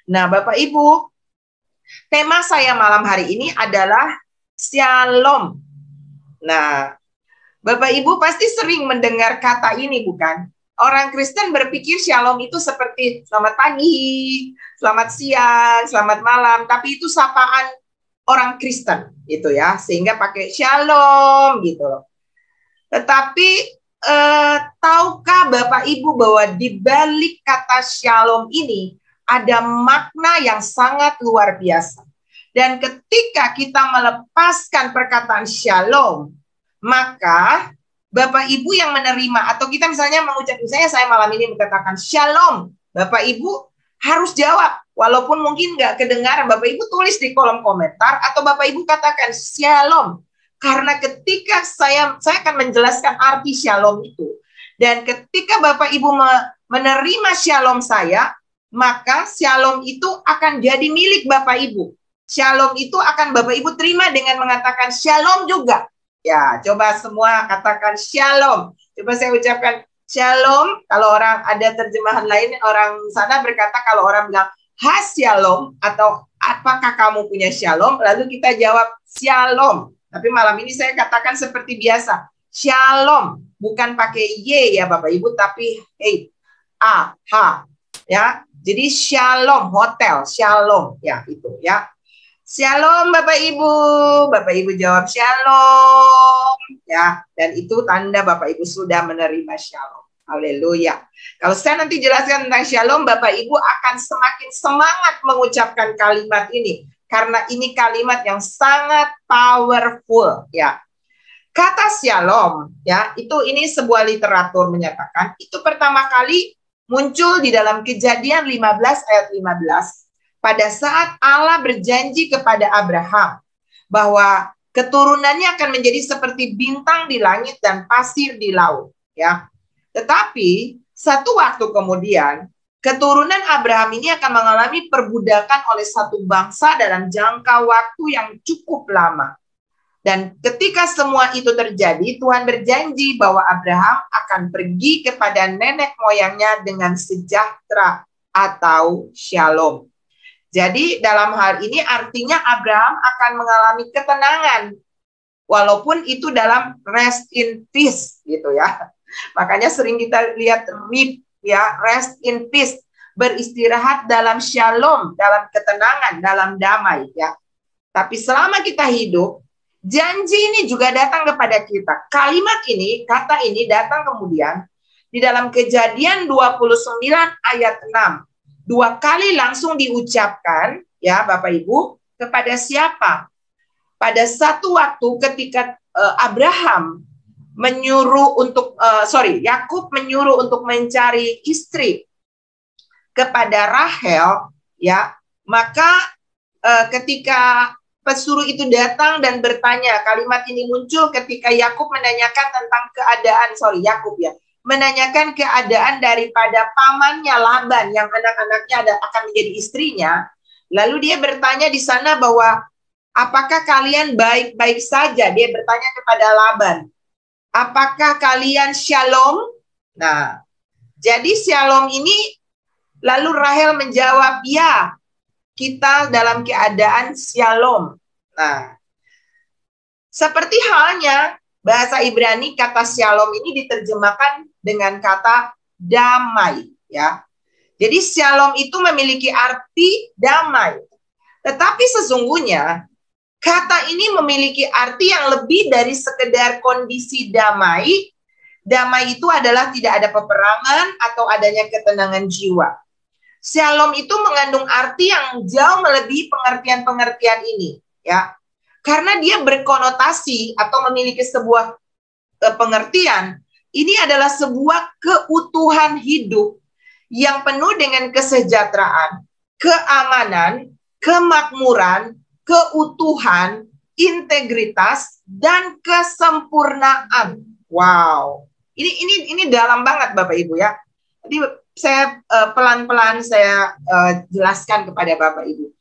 Nah, Bapak Ibu, tema saya malam hari ini adalah Shalom. Nah, Bapak Ibu pasti sering mendengar kata ini, bukan? Orang Kristen berpikir Shalom itu seperti selamat pagi, selamat siang, selamat malam, tapi itu sapaan orang Kristen gitu ya, sehingga pakai Shalom gitu loh. Tetapi tahukah Bapak Ibu bahwa di balik kata Shalom ini ada makna yang sangat luar biasa. Dan ketika kita melepaskan perkataan Shalom, maka Bapak Ibu yang menerima, atau kita misalnya mengucap, misalnya saya malam ini mengatakan Shalom, Bapak Ibu harus jawab. Walaupun mungkin nggak kedengaran, Bapak Ibu tulis di kolom komentar, atau Bapak Ibu katakan Shalom. Karena ketika saya akan menjelaskan arti Shalom itu. Dan ketika Bapak Ibu menerima Shalom saya, maka Shalom itu akan jadi milik Bapak Ibu. Shalom itu akan Bapak Ibu terima dengan mengatakan Shalom juga. Ya, coba semua katakan Shalom. Coba saya ucapkan Shalom. Kalau orang ada terjemahan lain, orang sana berkata kalau orang bilang has Shalom atau apakah kamu punya Shalom, lalu kita jawab Shalom. Tapi malam ini saya katakan seperti biasa, Shalom, bukan pakai Y ya Bapak Ibu, tapi A, H, ya. Jadi Shalom, hotel, Shalom, ya itu ya. Shalom Bapak Ibu jawab Shalom, ya. Dan itu tanda Bapak Ibu sudah menerima Shalom. Haleluya. Kalau saya nanti jelaskan tentang Shalom, Bapak Ibu akan semakin semangat mengucapkan kalimat ini. Karena ini kalimat yang sangat powerful, ya. Kata Shalom, ya, ini sebuah literatur menyatakan, itu pertama kali muncul di dalam Kejadian 15 ayat 15. Pada saat Allah berjanji kepada Abraham bahwa keturunannya akan menjadi seperti bintang di langit dan pasir di laut, ya. Tetapi satu waktu kemudian keturunan Abraham ini akan mengalami perbudakan oleh satu bangsa dalam jangka waktu yang cukup lama. Dan ketika semua itu terjadi, Tuhan berjanji bahwa Abraham akan pergi kepada nenek moyangnya dengan sejahtera atau shalom. Jadi dalam hal ini artinya Abraham akan mengalami ketenangan. Walaupun itu dalam rest in peace gitu ya. Makanya sering kita lihat RIP ya, rest in peace, beristirahat dalam shalom, dalam ketenangan, dalam damai ya. Tapi selama kita hidup, janji ini juga datang kepada kita. Kalimat ini, kata ini datang kemudian di dalam Kejadian 29 ayat 6. 2 kali langsung diucapkan ya Bapak Ibu, kepada siapa? Pada satu waktu ketika Abraham menyuruh untuk Yakub menyuruh untuk mencari istri kepada Rahel, ya, maka ketika pesuruh itu datang dan bertanya, kalimat ini muncul ketika Yakub menanyakan tentang keadaan, Yakub ya, menanyakan keadaan daripada pamannya Laban yang anak-anaknya akan menjadi istrinya. Lalu dia bertanya di sana bahwa apakah kalian baik-baik saja? Dia bertanya kepada Laban. Apakah kalian shalom? Nah, jadi shalom ini lalu Rahel menjawab, ya, kita dalam keadaan shalom. Nah, seperti halnya bahasa Ibrani, kata shalom ini diterjemahkan dengan kata damai, ya. Jadi shalom itu memiliki arti damai. Tetapi sesungguhnya kata ini memiliki arti yang lebih dari sekedar kondisi damai. Damai itu adalah tidak ada peperangan atau adanya ketenangan jiwa. Shalom itu mengandung arti yang jauh melebihi pengertian-pengertian ini, ya. Karena dia berkonotasi atau memiliki sebuah pengertian, ini adalah sebuah keutuhan hidup yang penuh dengan kesejahteraan, keamanan, kemakmuran, keutuhan, integritas, dan kesempurnaan. Wow, ini dalam banget Bapak Ibu ya. Jadi saya pelan-pelan saya jelaskan kepada Bapak Ibu.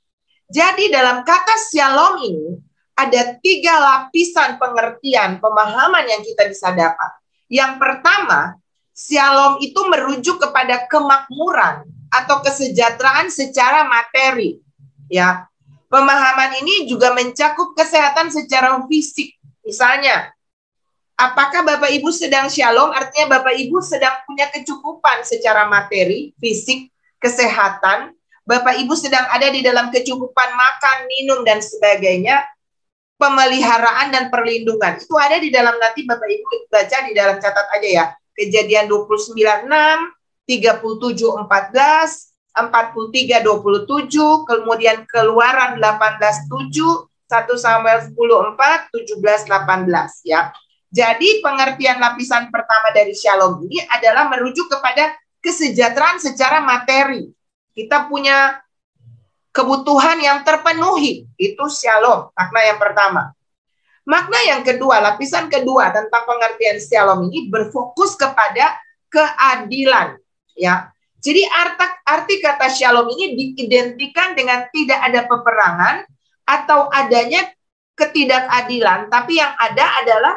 Jadi dalam kata shalom ini ada 3 lapisan pengertian, pemahaman yang kita bisa dapat. Yang pertama, shalom itu merujuk kepada kemakmuran atau kesejahteraan secara materi. Ya, pemahaman ini juga mencakup kesehatan secara fisik. Misalnya, apakah Bapak Ibu sedang shalom? Artinya Bapak Ibu sedang punya kecukupan secara materi, fisik, kesehatan. Bapak Ibu sedang ada di dalam kecukupan makan, minum, dan sebagainya. Pemeliharaan dan perlindungan. Itu ada di dalam, nanti Bapak Ibu baca di dalam, catat aja ya. Kejadian 29:6, 37:14, 43:27, kemudian Keluaran 18:7, 1 Samuel 10:4, 17:18 ya. Jadi pengertian lapisan pertama dari shalom ini adalah merujuk kepada kesejahteraan secara materi. Kita punya kebutuhan yang terpenuhi, itu shalom, makna yang pertama. Makna yang kedua, lapisan kedua tentang pengertian shalom ini berfokus kepada keadilan ya. Jadi arti kata shalom ini diidentikan dengan tidak ada peperangan atau adanya ketidakadilan, tapi yang ada adalah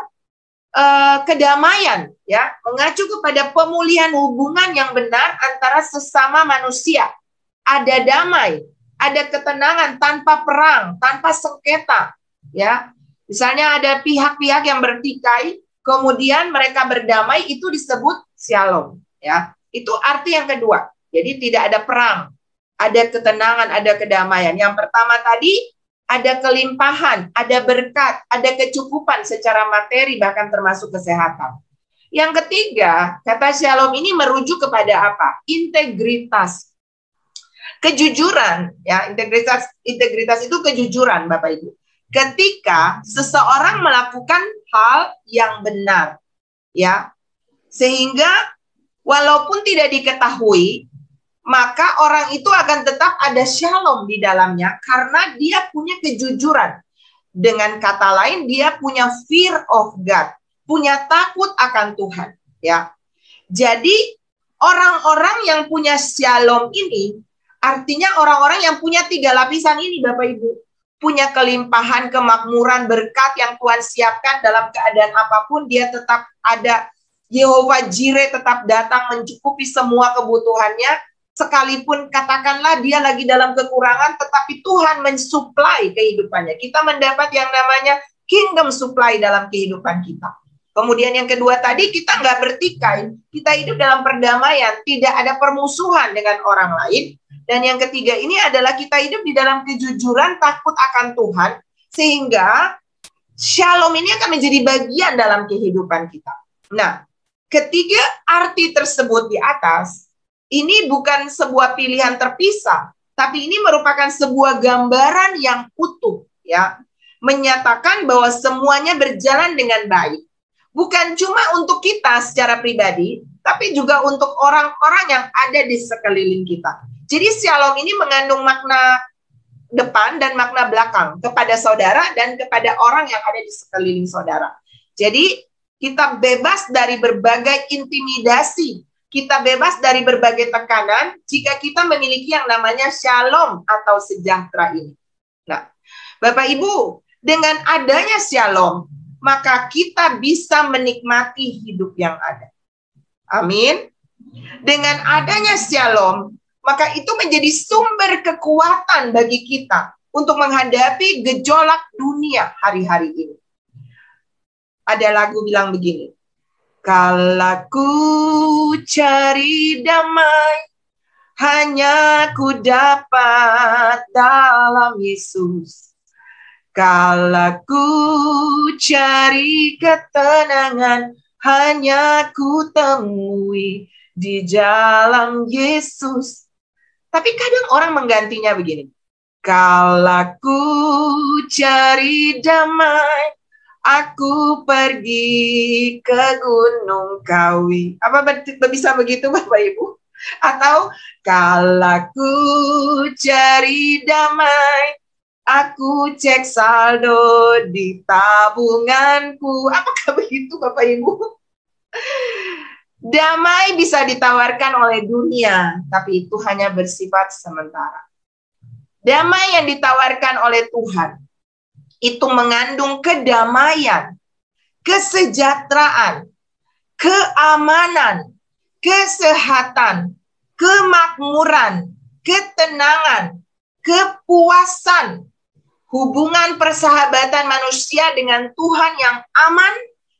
kedamaian ya, mengacu kepada pemulihan hubungan yang benar antara sesama manusia. Ada damai, ada ketenangan tanpa perang, tanpa sengketa ya. Misalnya ada pihak-pihak yang bertikai, kemudian mereka berdamai, itu disebut shalom ya. Itu arti yang kedua. Jadi tidak ada perang, ada ketenangan, ada kedamaian. Yang pertama tadi ada kelimpahan, ada berkat, ada kecukupan secara materi, bahkan termasuk kesehatan. Yang ketiga, kata shalom ini merujuk kepada apa? Integritas. Kejujuran ya, integritas itu kejujuran Bapak Ibu. Ketika seseorang melakukan hal yang benar ya, sehingga walaupun tidak diketahui, maka orang itu akan tetap ada shalom di dalamnya karena dia punya kejujuran. Dengan kata lain, dia punya fear of God, punya takut akan Tuhan ya. Jadi orang-orang yang punya shalom ini artinya orang-orang yang punya 3 lapisan ini Bapak Ibu. Punya kelimpahan, kemakmuran, berkat yang Tuhan siapkan dalam keadaan apapun, dia tetap ada. Yehova Jireh tetap datang mencukupi semua kebutuhannya, sekalipun katakanlah dia lagi dalam kekurangan, tetapi Tuhan mensuplai kehidupannya. Kita mendapat yang namanya kingdom supply dalam kehidupan kita. Kemudian yang kedua tadi, kita nggak bertikai, kita hidup dalam perdamaian, tidak ada permusuhan dengan orang lain. Dan yang ketiga ini adalah kita hidup di dalam kejujuran, takut akan Tuhan, sehingga shalom ini akan menjadi bagian dalam kehidupan kita. Nah, ketiga arti tersebut di atas, ini bukan sebuah pilihan terpisah, tapi ini merupakan sebuah gambaran yang utuh, ya, menyatakan bahwa semuanya berjalan dengan baik. Bukan cuma untuk kita secara pribadi, tapi juga untuk orang-orang yang ada di sekeliling kita. Jadi shalom ini mengandung makna depan dan makna belakang kepada saudara dan kepada orang yang ada di sekeliling saudara. Jadi kita bebas dari berbagai intimidasi, kita bebas dari berbagai tekanan jika kita memiliki yang namanya shalom atau sejahtera ini. Nah, Bapak Ibu, dengan adanya shalom, maka kita bisa menikmati hidup yang ada. Amin. Dengan adanya shalom, maka itu menjadi sumber kekuatan bagi kita untuk menghadapi gejolak dunia hari-hari ini. Ada lagu bilang begini, kalau ku cari damai, hanya ku dapat dalam Yesus. Kalau ku cari ketenangan, hanya ku temui di dalam Yesus. Tapi kadang orang menggantinya begini, kalau ku cari damai, aku pergi ke Gunung Kawi. Apa bisa begitu Bapak Ibu? Atau kalau ku cari damai, aku cek saldo di tabunganku. Apakah begitu Bapak Ibu? Damai bisa ditawarkan oleh dunia, tapi itu hanya bersifat sementara. Damai yang ditawarkan oleh Tuhan, itu mengandung kedamaian, kesejahteraan, keamanan, kesehatan, kemakmuran, ketenangan, kepuasan, hubungan persahabatan manusia dengan Tuhan yang aman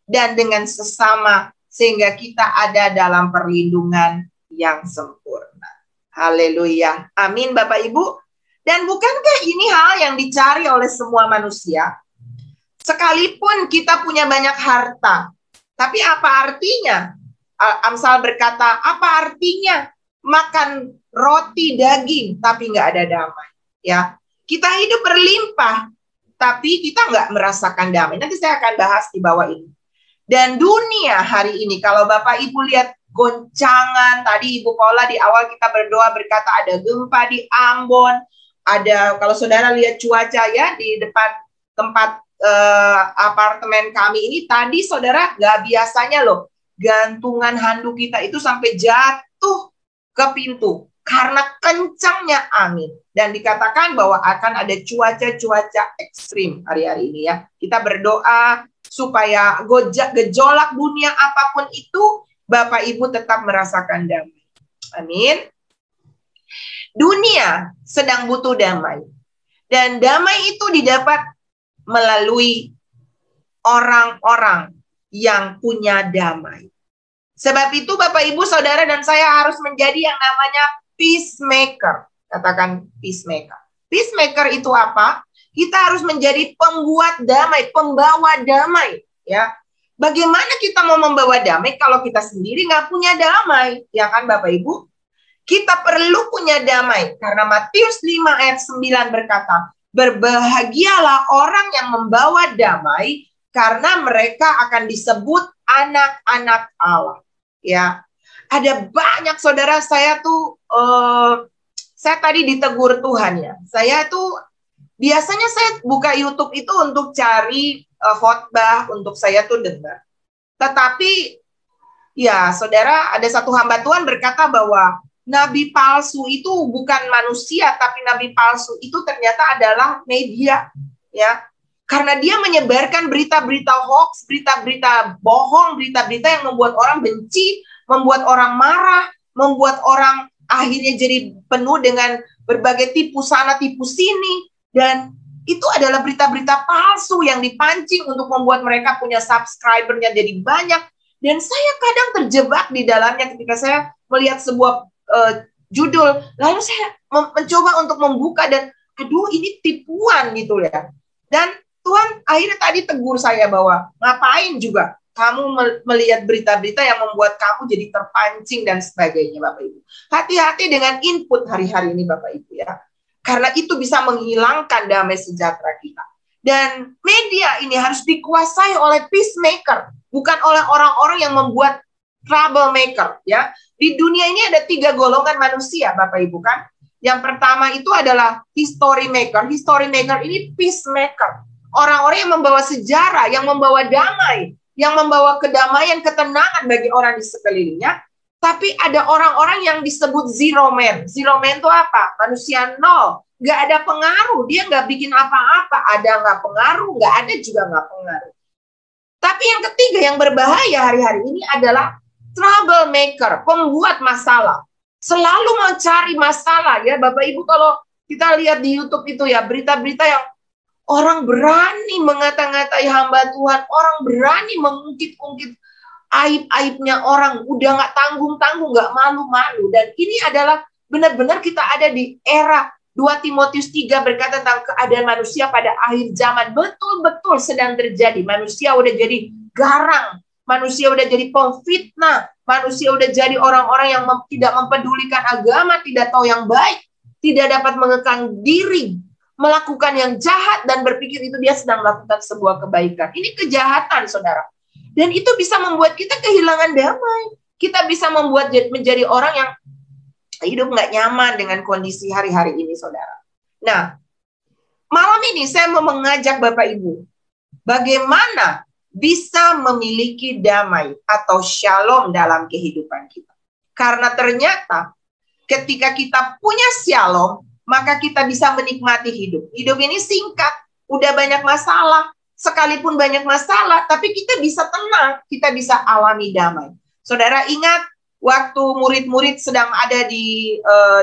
dan dengan sesama, sehingga kita ada dalam perlindungan yang sempurna. Haleluya. Amin Bapak Ibu. Dan bukankah ini hal yang dicari oleh semua manusia? Sekalipun kita punya banyak harta, tapi apa artinya? Amsal berkata, apa artinya makan roti daging tapi nggak ada damai? Ya, kita hidup berlimpah, tapi kita nggak merasakan damai. Nanti saya akan bahas di bawah ini. Dan dunia hari ini, kalau Bapak Ibu lihat goncangan, tadi Ibu Paula di awal kita berdoa berkata ada gempa di Ambon, ada, kalau saudara lihat cuaca ya di depan tempat apartemen kami ini, tadi saudara nggak biasanya loh, gantungan handuk kita itu sampai jatuh ke pintu karena kencangnya angin. Dan dikatakan bahwa akan ada cuaca-cuaca ekstrim hari-hari ini ya. Kita berdoa supaya gejolak dunia apapun itu, Bapak Ibu tetap merasakan damai. Amin. Dunia sedang butuh damai. Dan damai itu didapat melalui orang-orang yang punya damai. Sebab itu Bapak Ibu Saudara dan saya harus menjadi yang namanya peacemaker. Katakan peacemaker. Peacemaker itu apa? Kita harus menjadi pembuat damai, pembawa damai. Ya, bagaimana kita mau membawa damai kalau kita sendiri nggak punya damai? Ya kan Bapak Ibu? Kita perlu punya damai. Karena Matius 5 ayat 9 berkata, berbahagialah orang yang membawa damai, karena mereka akan disebut anak-anak Allah. Ya, ada banyak saudara, saya tuh, saya tadi ditegur Tuhan ya. Saya tuh, biasanya saya buka YouTube itu untuk cari khotbah, untuk saya tuh dengar. Tetapi, ya saudara, ada satu hamba Tuhan berkata bahwa nabi palsu itu bukan manusia, tapi nabi palsu itu ternyata adalah media, ya. Karena dia menyebarkan berita-berita hoax, berita-berita bohong, berita-berita yang membuat orang benci, membuat orang marah, membuat orang akhirnya jadi penuh dengan berbagai tipu sana, tipu sini. Dan itu adalah berita-berita palsu yang dipancing untuk membuat mereka punya subscribernya jadi banyak. Dan saya kadang terjebak di dalamnya ketika saya melihat sebuah judul, lalu saya mencoba untuk membuka dan aduh ini tipuan gitu ya. Dan Tuhan akhirnya tadi tegur saya bahwa ngapain juga kamu melihat berita-berita yang membuat kamu jadi terpancing dan sebagainya Bapak Ibu. Hati-hati dengan input hari-hari ini Bapak Ibu ya. Karena itu bisa menghilangkan damai sejahtera kita. Dan media ini harus dikuasai oleh peacemaker, bukan oleh orang-orang yang membuat troublemaker ya. Di dunia ini ada 3 golongan manusia Bapak Ibu kan. Yang pertama itu adalah history maker. History maker ini peacemaker. Orang-orang yang membawa sejarah, yang membawa damai, yang membawa kedamaian, ketenangan bagi orang di sekelilingnya. Tapi ada orang-orang yang disebut zero man. Zero man itu apa? Manusia nol. Nggak ada pengaruh. Dia nggak bikin apa-apa. Ada nggak pengaruh, nggak ada juga nggak pengaruh. Tapi yang ketiga yang berbahaya hari-hari ini adalah troublemaker, pembuat masalah. Selalu mencari masalah ya Bapak Ibu. Kalau kita lihat di YouTube itu ya, berita-berita yang orang berani mengata-ngatai hamba Tuhan, orang berani mengungkit-ungkit aib-aibnya orang, udah nggak tanggung-tanggung, nggak malu-malu. Dan ini adalah benar-benar kita ada di era 2 Timotius 3 berkata tentang keadaan manusia pada akhir zaman. Betul-betul sedang terjadi. Manusia udah jadi garang, manusia udah jadi pemfitnah, manusia udah jadi orang-orang yang tidak mempedulikan agama, tidak tahu yang baik, tidak dapat mengekang diri, melakukan yang jahat dan berpikir itu dia sedang melakukan sebuah kebaikan. Ini kejahatan, saudara. Dan itu bisa membuat kita kehilangan damai. Kita bisa membuat menjadi orang yang hidup nggak nyaman dengan kondisi hari-hari ini, saudara. Nah, malam ini saya mau mengajak Bapak Ibu, bagaimana bisa memiliki damai atau shalom dalam kehidupan kita. Karena ternyata ketika kita punya shalom, maka kita bisa menikmati hidup. Hidup ini singkat, udah banyak masalah. Sekalipun banyak masalah, tapi kita bisa tenang, kita bisa alami damai. Saudara ingat, waktu murid-murid sedang ada di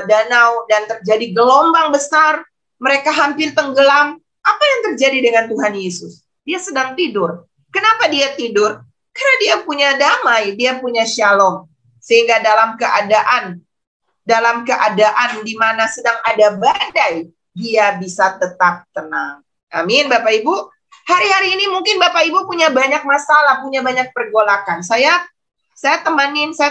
danau dan terjadi gelombang besar, mereka hampir tenggelam. Apa yang terjadi dengan Tuhan Yesus? Dia sedang tidur. Kenapa dia tidur? Karena dia punya damai, dia punya shalom. Sehingga dalam keadaan di mana sedang ada badai, dia bisa tetap tenang. Amin, Bapak Ibu. Hari-hari ini mungkin Bapak Ibu punya banyak masalah, punya banyak pergolakan. Saya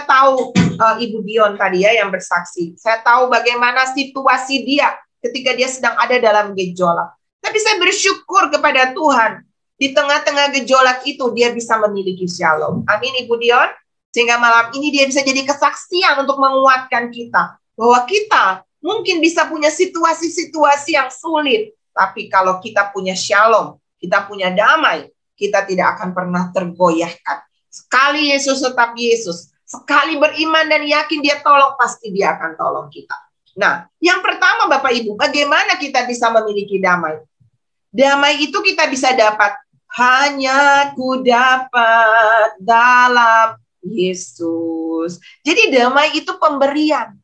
tahu Ibu Dion tadi ya yang bersaksi. Saya tahu bagaimana situasi dia ketika dia sedang ada dalam gejolak. Tapi saya bersyukur kepada Tuhan. Di tengah-tengah gejolak itu dia bisa memiliki shalom. Amin Ibu Dion. Sehingga malam ini dia bisa jadi kesaksian untuk menguatkan kita. Bahwa kita mungkin bisa punya situasi-situasi yang sulit. Tapi kalau kita punya shalom, kita punya damai, kita tidak akan pernah tergoyahkan. Sekali Yesus tetap Yesus. Sekali beriman dan yakin dia tolong, pasti dia akan tolong kita. Nah, yang pertama Bapak Ibu, bagaimana kita bisa memiliki damai? Damai itu kita bisa dapat hanya ku dapat dalam Yesus. Jadi damai itu pemberian,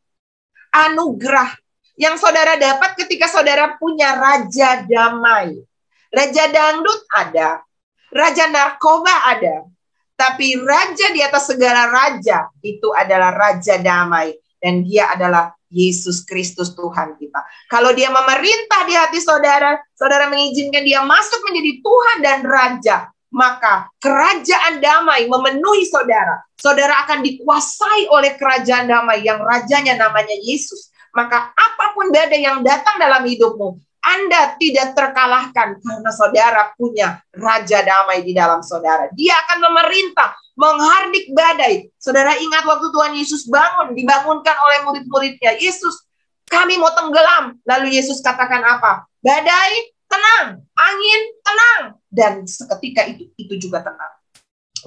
anugerah yang saudara dapat ketika saudara punya raja damai. Raja dangdut ada, raja narkoba ada, tapi raja di atas segala raja itu adalah raja damai, dan dia adalah Yesus Kristus Tuhan kita. Kalau dia memerintah di hati saudara, saudara mengizinkan dia masuk menjadi Tuhan dan Raja, maka kerajaan damai memenuhi saudara. Saudara akan dikuasai oleh kerajaan damai yang rajanya namanya Yesus. Maka apapun badai yang datang dalam hidupmu, Anda tidak terkalahkan karena saudara punya Raja damai di dalam saudara. Dia akan memerintah, menghardik badai. Saudara ingat waktu Tuhan Yesus dibangunkan oleh murid-muridnya. Yesus, kami mau tenggelam. Lalu Yesus katakan apa? Badai, tenang. Angin, tenang. Dan seketika itu juga tenang.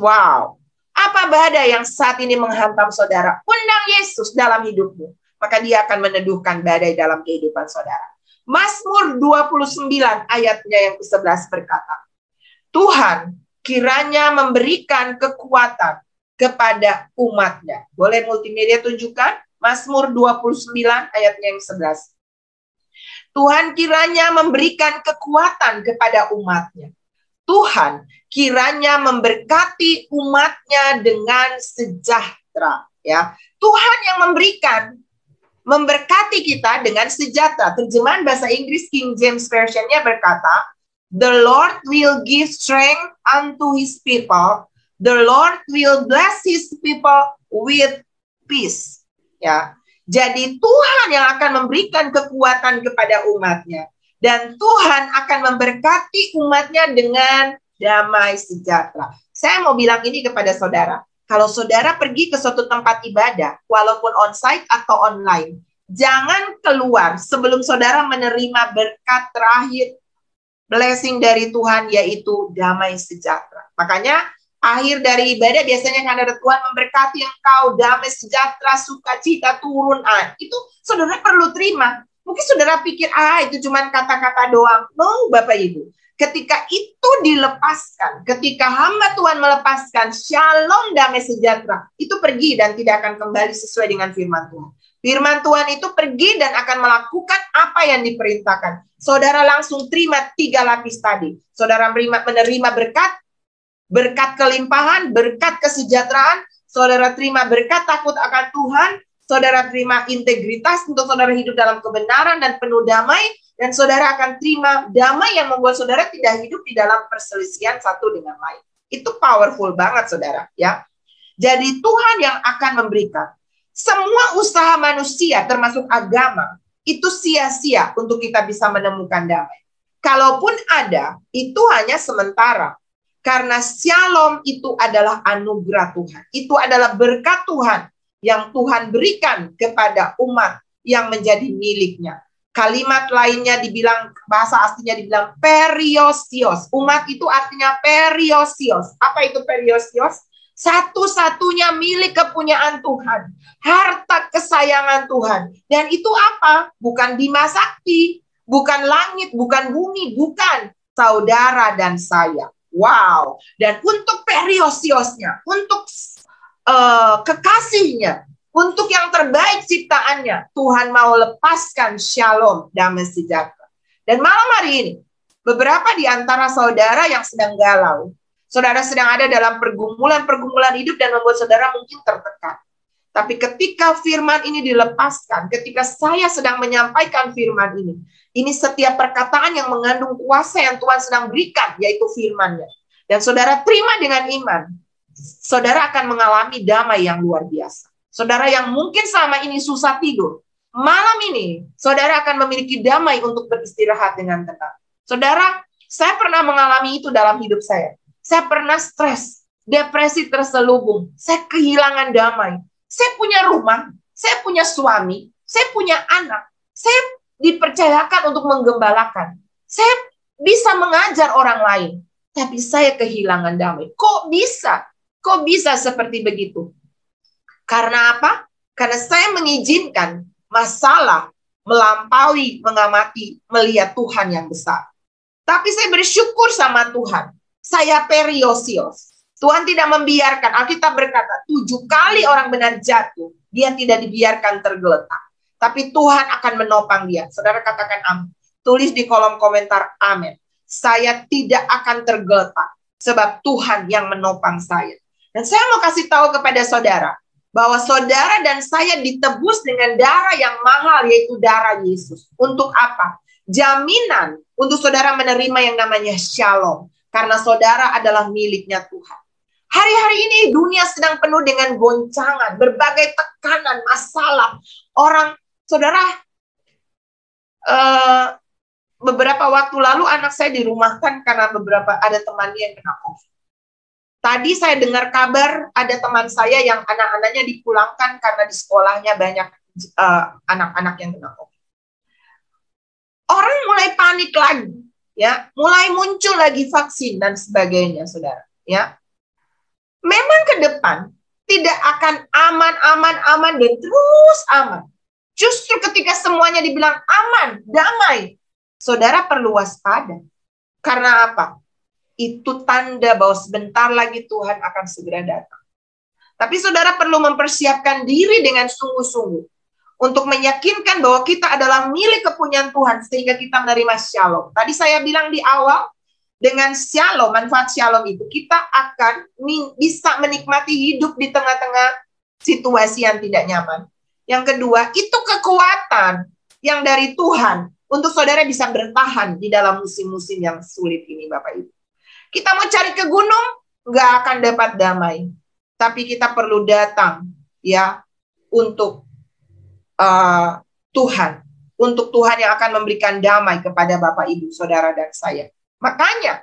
Wow. Apa badai yang saat ini menghantam saudara? Undang Yesus dalam hidupmu. Maka dia akan meneduhkan badai dalam kehidupan saudara. Mazmur 29 ayatnya yang ke-11 berkata, Tuhan kiranya memberikan kekuatan kepada umatnya. Boleh multimedia tunjukkan? Mazmur 29 ayatnya yang 11. Tuhan kiranya memberikan kekuatan kepada umatnya. Tuhan kiranya memberkati umatnya dengan sejahtera. Ya, Tuhan yang memberkati kita dengan sejahtera. Terjemahan bahasa Inggris King James Version-nya berkata, The Lord will give strength unto his people. The Lord will bless his people with peace. Ya, jadi Tuhan yang akan memberikan kekuatan kepada umatnya. Dan Tuhan akan memberkati umatnya dengan damai sejahtera. Saya mau bilang ini kepada saudara. Kalau saudara pergi ke suatu tempat ibadah, walaupun onsite atau online, jangan keluar sebelum saudara menerima berkat terakhir, blessing dari Tuhan, yaitu damai sejahtera. Makanya, akhir dari ibadah biasanya kan ada Tuhan memberkati engkau, damai sejahtera, sukacita turun. Itu saudara perlu terima. Mungkin saudara pikir, itu cuma kata-kata doang. No, Bapak Ibu. Ketika itu dilepaskan, ketika hamba Tuhan melepaskan shalom damai sejahtera, itu pergi dan tidak akan kembali sesuai dengan firman Tuhan. Firman Tuhan itu pergi dan akan melakukan apa yang diperintahkan. Saudara langsung terima 3 lapis tadi. Saudara menerima berkat kelimpahan, berkat kesejahteraan, saudara terima berkat takut akan Tuhan, saudara terima integritas untuk saudara hidup dalam kebenaran dan penuh damai, dan saudara akan terima damai yang membuat saudara tidak hidup di dalam perselisihan satu dengan lain. Itu powerful banget, saudara. Ya, jadi Tuhan yang akan memberikan. Semua usaha manusia, termasuk agama, itu sia-sia untuk kita bisa menemukan damai. Kalaupun ada, itu hanya sementara. Karena shalom itu adalah anugerah Tuhan. Itu adalah berkat Tuhan yang Tuhan berikan kepada umat yang menjadi miliknya. Kalimat lainnya dibilang, bahasa aslinya dibilang periosios. Umat itu artinya periosios. Apa itu periosios? Satu-satunya milik kepunyaan Tuhan. Harta kesayangan Tuhan. Dan itu apa? Bukan Bima Sakti, bukan langit, bukan bumi, bukan. Saudara dan saya. Wow. Dan untuk periosiosnya, untuk kekasihnya, untuk yang terbaik ciptaannya. Tuhan mau lepaskan shalom, damai sejahtera. Dan malam hari ini, beberapa di antara saudara yang sedang galau, saudara sedang ada dalam pergumulan-pergumulan hidup dan membuat saudara mungkin tertekan. Tapi ketika firman ini dilepaskan, ketika saya sedang menyampaikan firman ini setiap perkataan yang mengandung kuasa yang Tuhan sedang berikan, yaitu firman-Nya. Dan saudara terima dengan iman, saudara akan mengalami damai yang luar biasa. Saudara yang mungkin selama ini susah tidur, malam ini saudara akan memiliki damai untuk beristirahat dengan tenang. Saudara, saya pernah mengalami itu dalam hidup saya. Saya pernah stres, depresi terselubung, saya kehilangan damai. Saya punya rumah, saya punya suami, saya punya anak, saya dipercayakan untuk menggembalakan. Saya bisa mengajar orang lain, tapi saya kehilangan damai. Kok bisa? Kok bisa seperti begitu? Karena apa? Karena saya mengizinkan masalah melampaui, mengamati, melihat Tuhan yang besar. Tapi saya bersyukur sama Tuhan. Saya periosios. Tuhan tidak membiarkan. Alkitab berkata, 7 kali orang benar jatuh, dia tidak dibiarkan tergeletak. Tapi Tuhan akan menopang dia. Saudara katakan amin. Tulis di kolom komentar amin. Saya tidak akan tergeletak, sebab Tuhan yang menopang saya. Dan saya mau kasih tahu kepada saudara, bahwa saudara dan saya ditebus dengan darah yang mahal, yaitu darah Yesus. Untuk apa? Jaminan untuk saudara menerima yang namanya shalom. Karena saudara adalah miliknya Tuhan. Hari-hari ini dunia sedang penuh dengan goncangan, berbagai tekanan, masalah. Saudara, beberapa waktu lalu anak saya dirumahkan karena ada temannya yang kena COVID. Tadi saya dengar kabar ada teman saya yang anak-anaknya dipulangkan karena di sekolahnya banyak anak-anak yang kena COVID. Orang mulai panik lagi, ya, mulai muncul lagi vaksin dan sebagainya, saudara, ya. Memang ke depan tidak akan aman dan terus aman. Justru ketika semuanya dibilang aman, damai, saudara perlu waspada. Karena apa? Itu tanda bahwa sebentar lagi Tuhan akan segera datang. Tapi saudara perlu mempersiapkan diri dengan sungguh-sungguh untuk meyakinkan bahwa kita adalah milik kepunyaan Tuhan sehingga kita menerima shalom. Tadi saya bilang di awal, dengan shalom, manfaat shalom itu, kita akan bisa menikmati hidup di tengah-tengah situasi yang tidak nyaman. Yang kedua, itu kekuatan yang dari Tuhan untuk saudara bisa bertahan di dalam musim-musim yang sulit ini, Bapak Ibu. Kita mau cari ke gunung, nggak akan dapat damai. Tapi kita perlu datang, ya, untuk Tuhan. Untuk Tuhan yang akan memberikan damai kepada Bapak, Ibu, Saudara, dan saya. Makanya,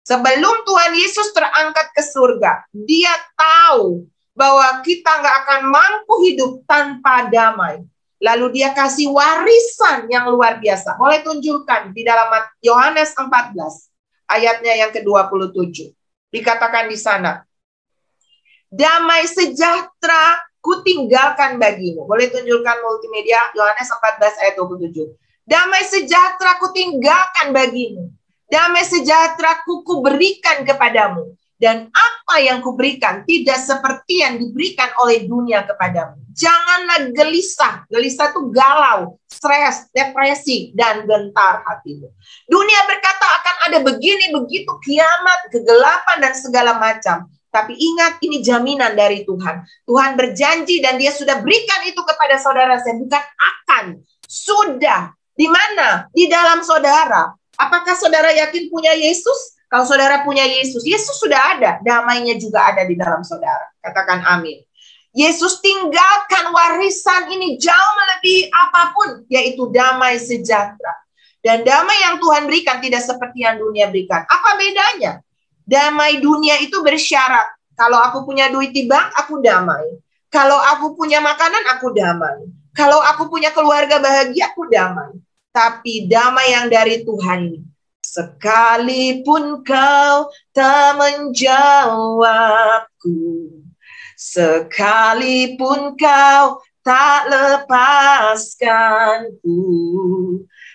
sebelum Tuhan Yesus terangkat ke surga, dia tahu bahwa kita nggak akan mampu hidup tanpa damai. Lalu dia kasih warisan yang luar biasa. Boleh tunjukkan di dalam Yohanes 14, ayatnya yang ke-27. Dikatakan di sana, damai sejahtera kutinggalkan bagimu. Boleh tunjukkan multimedia, Yohanes 14 ayat 27. Damai sejahtera kutinggalkan bagimu. Damai sejahtera kuberikan kepadamu. Dan apa yang kuberikan tidak seperti yang diberikan oleh dunia kepadamu. Janganlah gelisah. Gelisah itu galau, stres, depresi, dan gentar hatimu. Dunia berkata akan ada begini, begitu, kiamat, kegelapan, dan segala macam. Tapi ingat, ini jaminan dari Tuhan. Tuhan berjanji dan dia sudah berikan itu kepada saudara saya. Bukan akan, sudah. Di mana? Di dalam saudara. Apakah saudara yakin punya Yesus? Kalau saudara punya Yesus, Yesus sudah ada. Damainya juga ada di dalam saudara. Katakan amin. Yesus tinggalkan warisan ini jauh melebihi apapun, yaitu damai sejahtera. Dan damai yang Tuhan berikan tidak seperti yang dunia berikan. Apa bedanya? Damai dunia itu bersyarat. Kalau aku punya duit di bank, aku damai. Kalau aku punya makanan, aku damai. Kalau aku punya keluarga bahagia, aku damai. Tapi damai yang dari Tuhan ini, sekalipun kau tak menjawabku, sekalipun kau tak lepaskanku,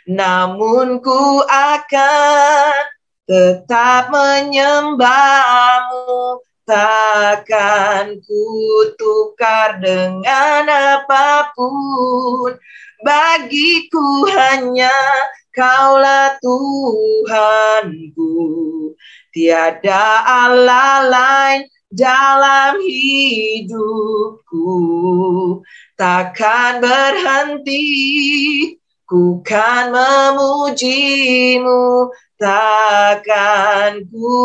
namun ku akan tetap menyembahmu takkan kutukar dengan apapun. Bagiku hanya Kaulah Tuhanku, tiada Allah lain dalam hidupku. Takkan berhenti, ku kan memujimu, takkan ku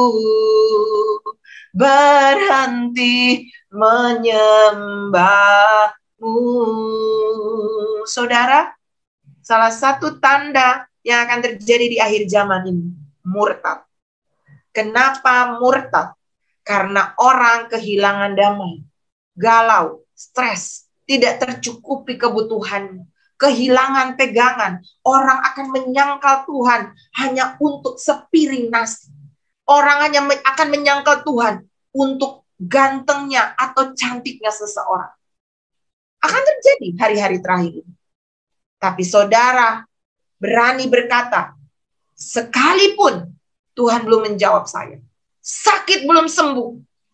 berhenti menyembahmu. Saudara, salah satu tanda yang akan terjadi di akhir zaman ini, murtad. Kenapa murtad? Karena orang kehilangan damai, galau, stres, tidak tercukupi kebutuhannya, kehilangan pegangan. Orang akan menyangkal Tuhan hanya untuk sepiring nasi. Orang hanya akan menyangkal Tuhan untuk gantengnya atau cantiknya seseorang. Akan terjadi hari-hari terakhir ini. Tapi saudara berani berkata, sekalipun Tuhan belum menjawab saya, sakit belum sembuh,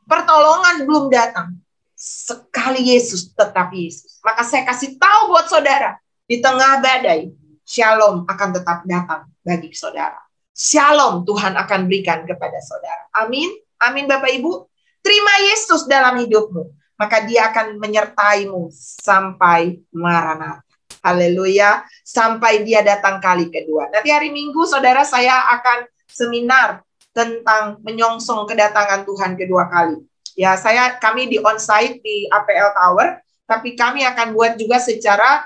pertolongan belum datang, sekali Yesus tetap Yesus. Maka saya kasih tahu buat saudara, di tengah badai, shalom akan tetap datang bagi saudara. Shalom Tuhan akan berikan kepada saudara. Amin. Amin Bapak Ibu. Terima Yesus dalam hidupmu, maka Dia akan menyertaimu sampai Maranatha. Haleluya, sampai Dia datang kali kedua. Nanti hari Minggu, saudara, saya akan seminar tentang menyongsong kedatangan Tuhan kedua kali. Ya, kami di onsite di APL Tower, tapi kami akan buat juga secara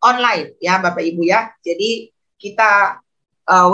online, ya Bapak Ibu ya. Jadi kita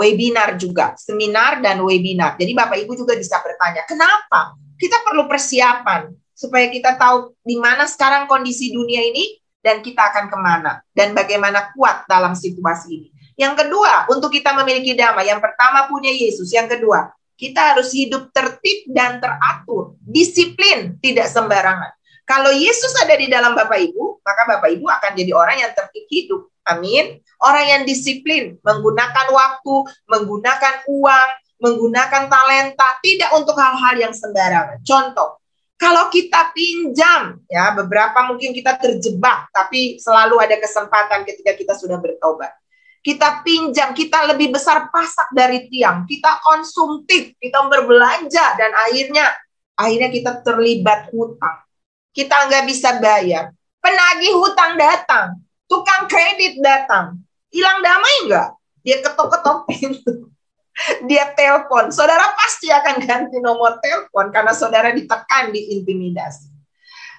webinar juga, seminar dan webinar. Jadi Bapak Ibu juga bisa bertanya, kenapa? Kita perlu persiapan supaya kita tahu di mana sekarang kondisi dunia ini, dan kita akan kemana, dan bagaimana kuat dalam situasi ini. Yang kedua, untuk kita memiliki damai, yang pertama punya Yesus, yang kedua, kita harus hidup tertib dan teratur, disiplin, tidak sembarangan. Kalau Yesus ada di dalam Bapak Ibu, maka Bapak Ibu akan jadi orang yang tertib hidup. Amin. Orang yang disiplin, menggunakan waktu, menggunakan uang, menggunakan talenta, tidak untuk hal-hal yang sembarangan. Contoh, kalau kita pinjam, ya beberapa mungkin kita terjebak, tapi selalu ada kesempatan ketika kita sudah bertobat. Kita pinjam, kita lebih besar pasak dari tiang, kita konsumtif, kita berbelanja, dan akhirnya kita terlibat hutang. Kita nggak bisa bayar. Penagih hutang datang, tukang kredit datang, hilang damai nggak? Dia ketok-ketok pintu. Dia telepon, saudara pasti akan ganti nomor telepon karena saudara ditekan, diintimidasi.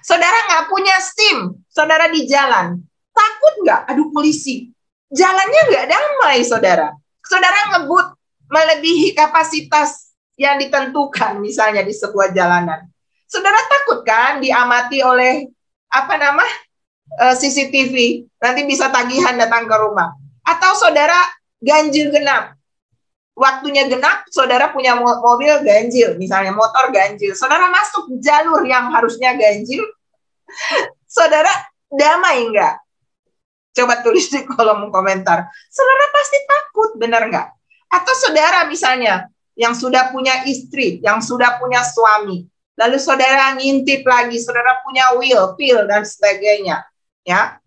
Saudara nggak punya SIM, saudara di jalan, takut nggak? Aduh polisi, jalannya nggak damai saudara. Saudara ngebut melebihi kapasitas yang ditentukan misalnya di sebuah jalanan. Saudara takut kan diamati oleh CCTV, nanti bisa tagihan datang ke rumah. Atau saudara ganjil genap. Waktunya genap, saudara punya mobil ganjil, misalnya motor ganjil. Saudara masuk jalur yang harusnya ganjil, saudara damai enggak? Coba tulis di kolom komentar. Saudara pasti takut, benar enggak? Atau saudara misalnya, yang sudah punya istri, yang sudah punya suami, lalu saudara ngintip lagi, saudara punya will, pil, dan sebagainya. Ya,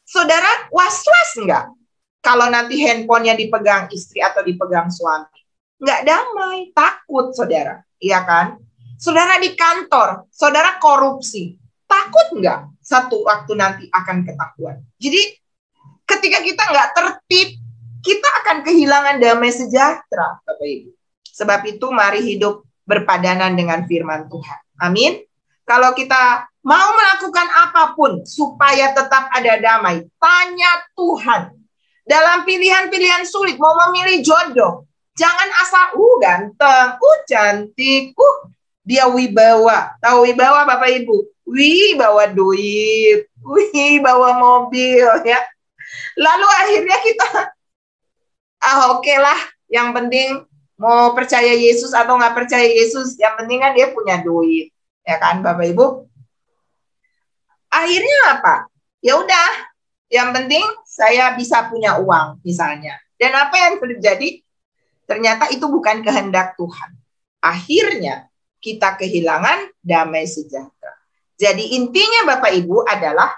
saudara was-was enggak? Kalau nanti handphonenya dipegang istri atau dipegang suami. Nggak damai, takut saudara. Iya kan? Saudara di kantor, saudara korupsi. Takut nggak satu waktu nanti akan ketahuan? Jadi ketika kita nggak tertib, kita akan kehilangan damai sejahtera, Bapak Ibu. Sebab itu mari hidup berpadanan dengan firman Tuhan. Amin. Kalau kita mau melakukan apapun supaya tetap ada damai, tanya Tuhan. Dalam pilihan-pilihan sulit, mau memilih jodoh, jangan asal, ganteng, cantik, dia wibawa. Tahu wibawa Bapak Ibu? Bawa duit, bawa mobil, ya. Lalu akhirnya kita, oke lah, yang penting mau percaya Yesus atau nggak percaya Yesus, yang penting kan dia punya duit, ya kan Bapak Ibu? Akhirnya apa? Ya udah. Yang penting saya bisa punya uang misalnya. Dan apa yang terjadi? Ternyata itu bukan kehendak Tuhan. Akhirnya kita kehilangan damai sejahtera. Jadi intinya Bapak Ibu adalah,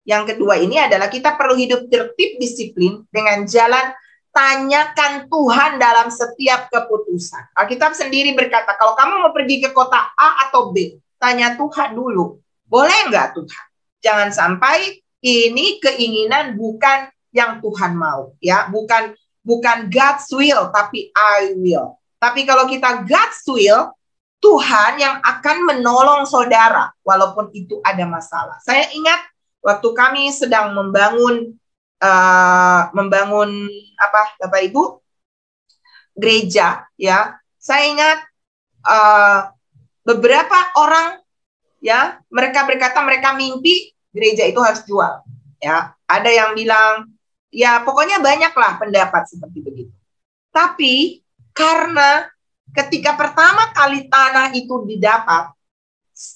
yang kedua ini adalah kita perlu hidup tertib disiplin dengan jalan tanyakan Tuhan dalam setiap keputusan. Alkitab sendiri berkata, kalau kamu mau pergi ke kota A atau B, tanya Tuhan dulu. Boleh nggak Tuhan? Jangan sampai ini keinginan bukan yang Tuhan mau, ya, bukan God's will, tapi I will. Tapi kalau kita God's will, Tuhan yang akan menolong saudara, walaupun itu ada masalah. Saya ingat waktu kami sedang membangun Bapak Ibu, gereja, ya. Saya ingat beberapa orang, ya, mereka berkata mereka mimpi gereja itu harus jual, ya. Ada yang bilang, ya pokoknya banyaklah pendapat seperti begitu. Tapi karena ketika pertama kali tanah itu didapat,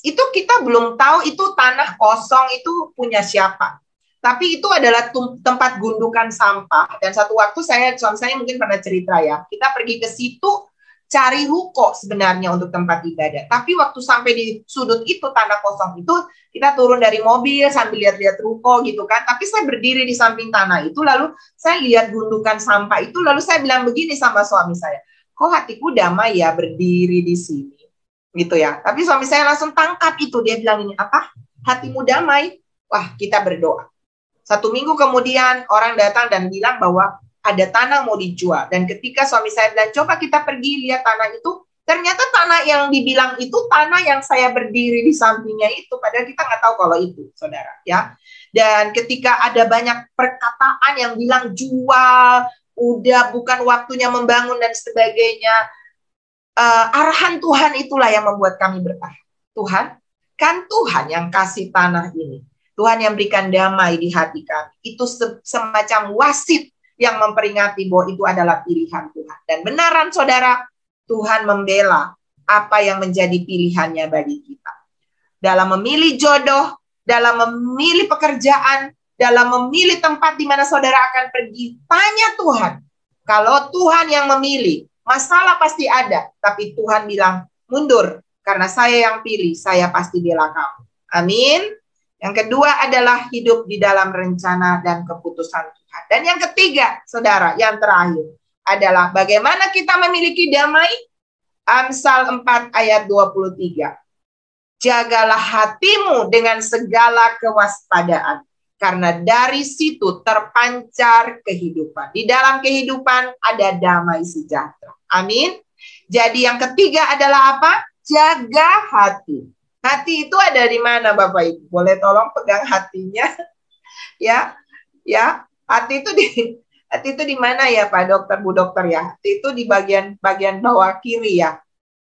itu kita belum tahu itu tanah kosong itu punya siapa. Tapi itu adalah tempat gundukan sampah. Dan satu waktu suami saya mungkin pernah cerita, ya, kita pergi ke situ cari ruko sebenarnya untuk tempat ibadah. Tapi waktu sampai di sudut itu, tanah kosong itu, kita turun dari mobil sambil lihat-lihat ruko gitu kan. Tapi saya berdiri di samping tanah itu, lalu saya lihat gundukan sampah itu, lalu saya bilang begini sama suami saya, kok hatiku damai ya berdiri di sini, gitu ya. Tapi suami saya langsung tangkap itu, dia bilang ini, apa? Hatimu damai? Wah, kita berdoa. 1 minggu kemudian orang datang dan bilang bahwa ada tanah mau dijual. Dan ketika suami saya bilang, coba kita pergi lihat tanah itu, ternyata tanah yang dibilang itu tanah yang saya berdiri di sampingnya itu, padahal kita nggak tahu kalau itu, saudara, ya. Dan ketika ada banyak perkataan yang bilang jual, udah bukan waktunya membangun dan sebagainya, arahan Tuhan itulah yang membuat kami bertahan. Tuhan, kan Tuhan yang kasih tanah ini. Tuhan yang berikan damai di hati kami. Itu semacam wasit yang memperingati bahwa itu adalah pilihan Tuhan. Dan benaran saudara, Tuhan membela apa yang menjadi pilihannya bagi kita. Dalam memilih jodoh, dalam memilih pekerjaan, dalam memilih tempat di mana saudara akan pergi, tanya Tuhan. Kalau Tuhan yang memilih, masalah pasti ada. Tapi Tuhan bilang, mundur. Karena saya yang pilih, saya pasti bela kamu. Amin. Yang kedua adalah hidup di dalam rencana dan keputusan Tuhan. Dan yang ketiga, saudara, yang terakhir adalah bagaimana kita memiliki damai. Amsal 4 ayat 23. Jagalah hatimu dengan segala kewaspadaan, karena dari situ terpancar kehidupan. Di dalam kehidupan ada damai sejahtera. Amin. Jadi yang ketiga adalah apa? Jaga hati. Hati itu ada di mana, Bapak Ibu? Boleh tolong pegang hatinya? Ya, ya. Hati itu di mana ya, Pak Dokter, Bu Dokter ya? Hati itu di bagian bawah kiri ya.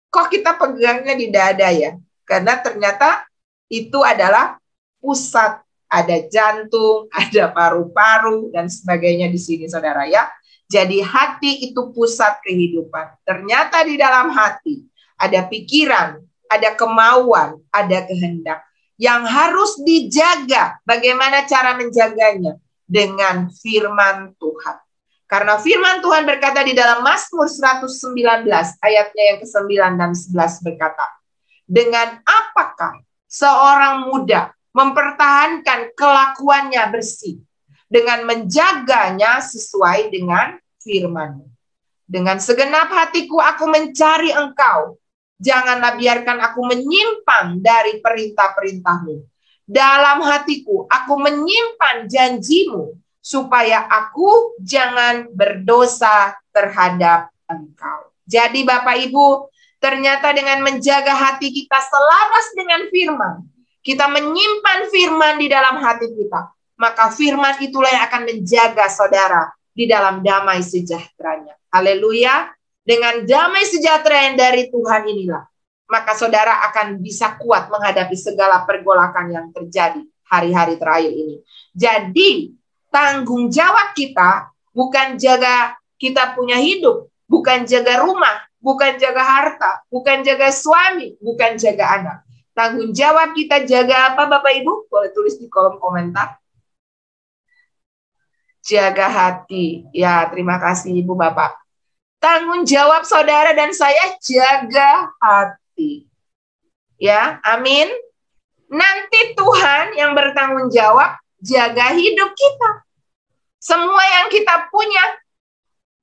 Kok kita pegangnya di dada ya? Karena ternyata itu adalah pusat, ada jantung, ada paru-paru dan sebagainya di sini, saudara ya. Jadi hati itu pusat kehidupan. Ternyata di dalam hati ada pikiran, ada kemauan, ada kehendak yang harus dijaga. Bagaimana cara menjaganya? Dengan firman Tuhan. Karena firman Tuhan berkata di dalam Mazmur 119 ayatnya yang ke-9 dan 11 berkata, dengan apakah seorang muda mempertahankan kelakuannya bersih? Dengan menjaganya sesuai dengan firman-Mu. Dengan segenap hatiku aku mencari Engkau. Janganlah biarkan aku menyimpang dari perintah-perintah-Mu. Dalam hatiku aku menyimpan janji-Mu, supaya aku jangan berdosa terhadap Engkau. Jadi Bapak Ibu, ternyata dengan menjaga hati kita selaras dengan firman, kita menyimpan firman di dalam hati kita, maka firman itulah yang akan menjaga saudara di dalam damai sejahteranya. Haleluya. Dengan damai sejahtera yang dari Tuhan inilah, maka saudara akan bisa kuat menghadapi segala pergolakan yang terjadi hari-hari terakhir ini. Jadi, tanggung jawab kita bukan jaga kita punya hidup, bukan jaga rumah, bukan jaga harta, bukan jaga suami, bukan jaga anak. Tanggung jawab kita jaga apa, Bapak Ibu? Boleh tulis di kolom komentar. Jaga hati. Ya, terima kasih Ibu Bapak. Tanggung jawab saudara dan saya jaga hati. Ya, amin. Nanti Tuhan yang bertanggung jawab jaga hidup kita. Semua yang kita punya,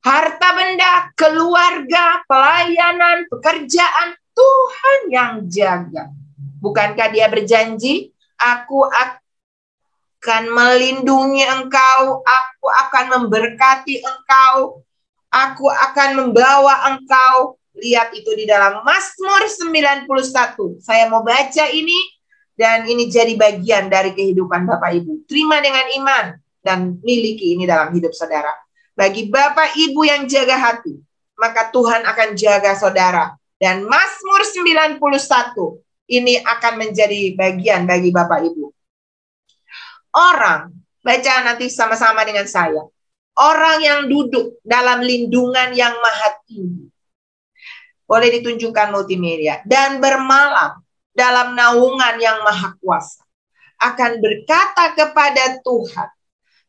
harta benda, keluarga, pelayanan, pekerjaan, Tuhan yang jaga. Bukankah Dia berjanji, aku akan melindungi engkau, aku akan memberkati engkau, aku akan membawa engkau. Lihat itu di dalam Mazmur 91. Saya mau baca ini, dan ini jadi bagian dari kehidupan Bapak Ibu. Terima dengan iman dan miliki ini dalam hidup saudara. Bagi Bapak Ibu yang jaga hati, maka Tuhan akan jaga saudara. Dan Mazmur 91 ini akan menjadi bagian bagi Bapak Ibu. Orang, baca nanti sama-sama dengan saya. Orang yang duduk dalam lindungan yang maha tinggi. Boleh ditunjukkan multimedia. Dan bermalam dalam naungan yang maha kuasa. Akan berkata kepada Tuhan,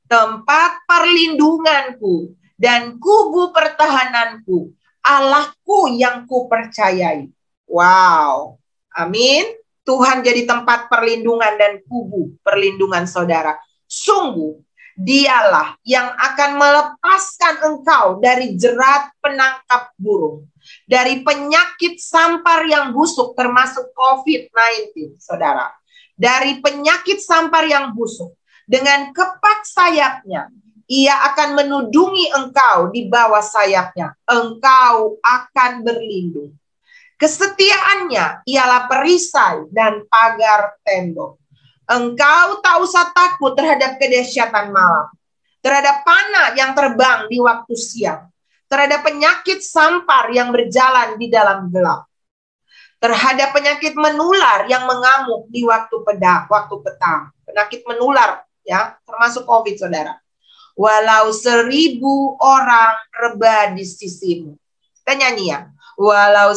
tempat perlindunganku dan kubu pertahananku, Allahku yang kupercayai. Wow, amin. Tuhan jadi tempat perlindungan dan kubu perlindungan saudara. Sungguh, Dialah yang akan melepaskan engkau dari jerat penangkap burung, dari penyakit sampar yang busuk termasuk COVID-19, saudara. Dari penyakit sampar yang busuk, dengan kepak sayapnya, Ia akan menudungi engkau di bawah sayapnya. Engkau akan berlindung. Kesetiaannya ialah perisai dan pagar tembok. Engkau tak usah takut terhadap kedahsyatan malam, terhadap panah yang terbang di waktu siang, terhadap penyakit sampar yang berjalan di dalam gelap, terhadap penyakit menular yang mengamuk di waktu petang. Penyakit menular, ya, termasuk COVID, saudara. Walau 1000 orang rebah di sisimu. Kita nyanyi ya. Walau